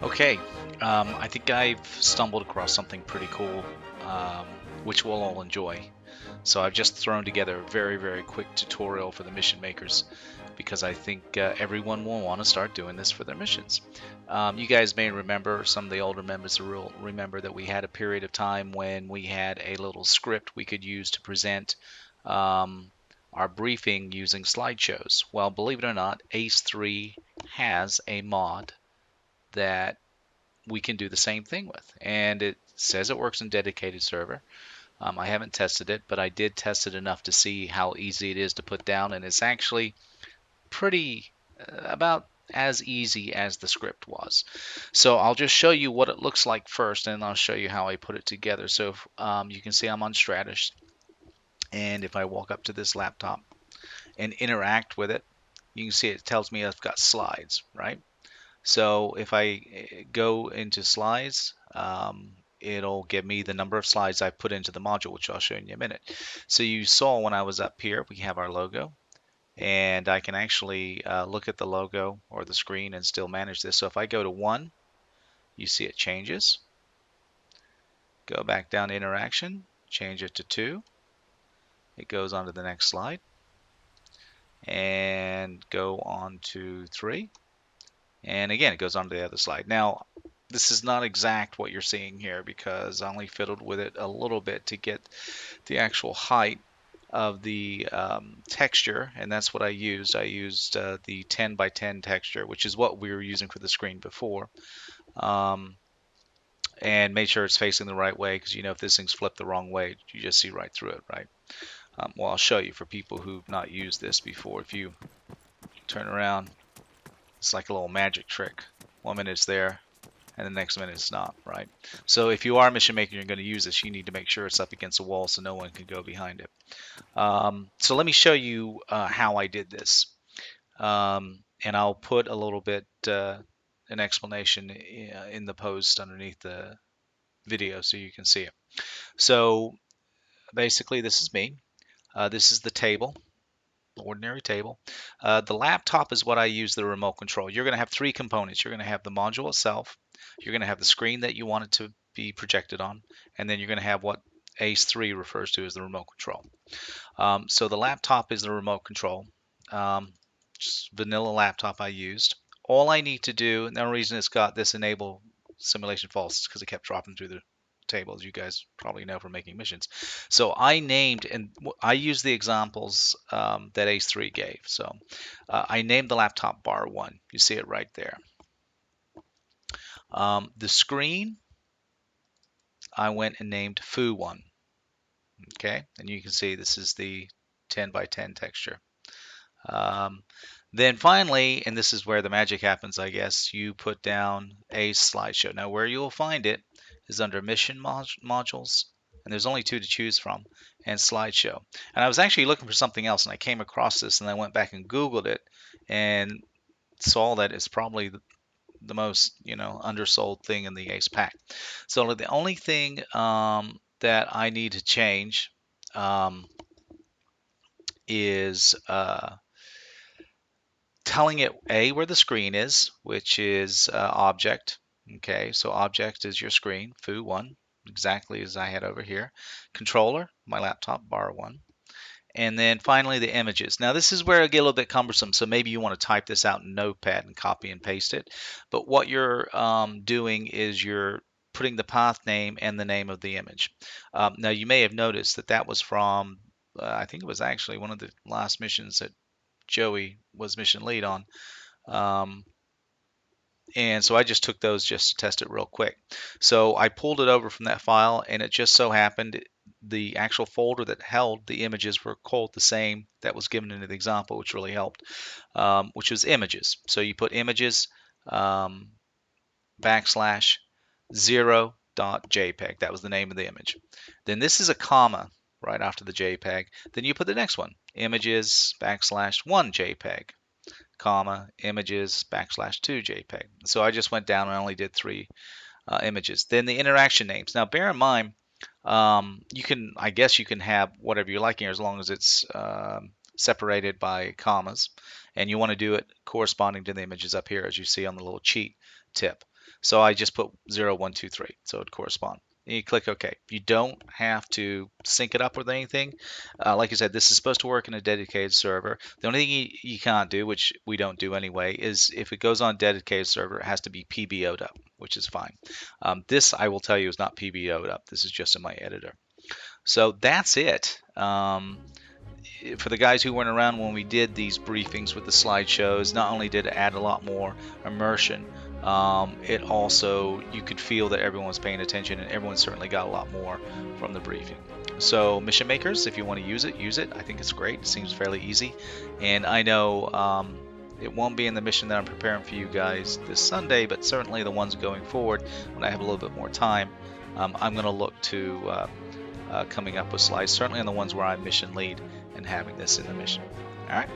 Okay, I think I've stumbled across something pretty cool, um, which we'll all enjoy. So I've just thrown together a very, very quick tutorial for the mission makers because I think everyone will want to start doing this for their missions. You guys may remember, some of the older members will remember that we had a period of time when we had a little script we could use to present um, our briefing using slideshows. Well, believe it or not, ACE 3 has a mod that we can do the same thing with. And it says it works in dedicated server. I haven't tested it, but I did test it enough to see how easy it is to put down, and it's actually pretty about as easy as the script was. So I'll just show you what it looks like first, and I'll show you how I put it together. So if, you can see I'm on Stratus, and if I walk up to this laptop and interact with it, you can see it tells me I've got slides, right? So if I go into slides, it'll give me the number of slides I put into the module, which I'll show you in a minute. So you saw when I was up here, we have our logo, and I can actually look at the logo or the screen and still manage this. So if I go to 1, you see it changes. Go back down to interaction, change it to 2. It goes on to the next slide. And go on to 3. And again, it goes on to the other slide. Now, this is not exact what you're seeing here because I only fiddled with it a little bit to get the actual height of the texture, and that's what I used. I used the 10 by 10 texture, which is what we were using for the screen before, um, and made sure it's facing the right way because if this thing's flipped the wrong way, you just see right through it, right? Well, I'll show you for people who've not used this before. If you turn around, it's like a little magic trick. 1 minute it's there, and the next minute it's not, right? So if you are a mission maker and you're going to use this, you need to make sure it's up against a wall so no one can go behind it. So let me show you how I did this. And I'll put a little bit an explanation in the post underneath the video so you can see it. So basically this is me. This is the table, ordinary table. The laptop is what I use the remote control. You're going to have 3 components. You're going to have the module itself, you're going to have the screen that you want it to be projected on, and then you're going to have what ACE 3 refers to as the remote control. So the laptop is the remote control. Just vanilla laptop I used. All I need to do, and the only reason it's got this enable simulation false is because it kept dropping through the table, as you guys probably know from making missions. So I named, and I used the examples that ACE 3 gave. So I named the laptop bar 1. You see it right there. The screen, I went and named foo 1. Okay, and you can see this is the 10 by 10 texture. Then finally, and this is where the magic happens, I guess, you put down a slideshow. Now, where you'll find it is under mission modules, and there's only 2 to choose from, and slideshow. And I was actually looking for something else, and I came across this, and I went back and Googled it, and saw that it's probably the most, undersold thing in the ACE pack. So the only thing that I need to change is telling it where the screen is, which is object. Okay, so object is your screen, foo 1, exactly as I had over here. Controller, my laptop, bar 1. And then finally the images. Now this is where it get a little bit cumbersome, so maybe you want to type this out in Notepad and copy and paste it. But what you're doing is you're putting the path name and the name of the image. Now you may have noticed that that was from, I think it was actually one of the last missions that Joey was mission lead on. And so I just took those just to test it real quick. So I pulled it over from that file, and it just so happened the actual folder that held the images were called the same that was given in the example, which really helped, which was images. So you put images backslash 0.jpg. That was the name of the image. Then this is a comma right after the JPEG. Then you put the next one, images backslash 1 JPEG, comma, images backslash 2 JPEG. So I just went down and only did 3 images. Then the interaction names. Now bear in mind, I guess you can have whatever you like here as long as it's separated by commas, and you want to do it corresponding to the images up here as you see on the little cheat tip. So I just put 0, 1, 2, 3, so it would correspond. And you click OK. You don't have to sync it up with anything. Like I said, this is supposed to work in a dedicated server. The only thing you can't do, which we don't do anyway, is if it goes on a dedicated server, it has to be PBO'd up, which is fine. This, I will tell you, is not PBO'd up. This is just in my editor. So that's it. For the guys who weren't around when we did these briefings with the slideshows, not only did it add a lot more immersion, it also, you could feel that everyone was paying attention, and everyone certainly got a lot more from the briefing. So mission makers, if you want to use it, use it. I think it's great. It seems fairly easy, and I know it won't be in the mission that I'm preparing for you guys this Sunday, but certainly the ones going forward when I have a little bit more time, I'm going to look to coming up with slides, certainly on the ones where I'm mission lead and having this in the mission. All right.